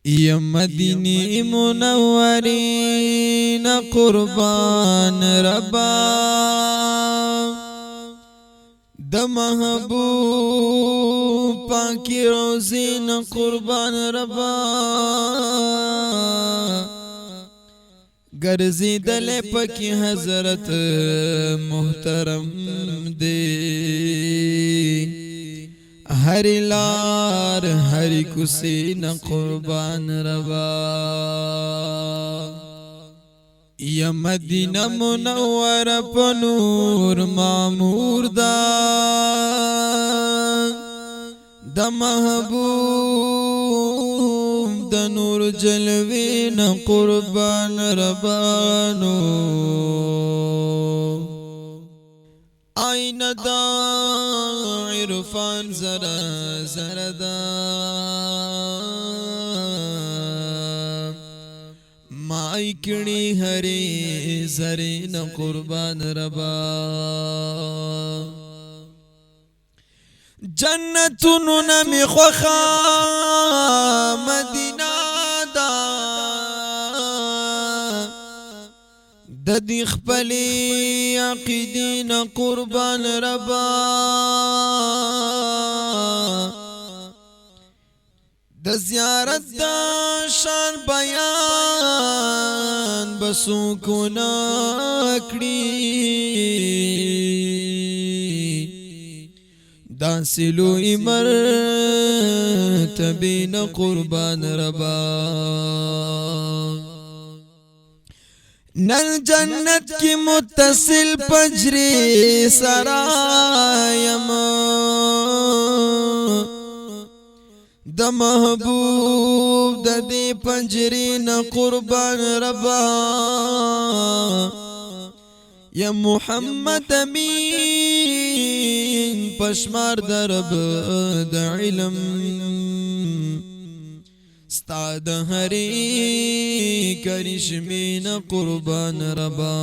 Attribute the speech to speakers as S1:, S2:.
S1: یا مدینی منورین قربان ربا د محبوب پاکی روزین قربان ربا گرزی دل پکی حضرت محترم دے ہری لار ہری کسین قربان ربا یا مدینہ منور پنور معمور دا دا محبوب دا نور جلوین قربان ربانو آئین دا عرفان زرا زردا مائی کڑی ہری زرین قربان ربا جنتونو نمی خوخا مدینہ دا ددی خپلی عقیدین قربان ربا د زیارت دا شان بیان بسو کو ناکڑی دانسلو امر تبین قربان ربا نل جنت کی متصل پجری سرایم د محبوب د دې پنجرین قربان ربا یا محمد امین پشمار درب د علم استاد هری کرشمین قربان ربا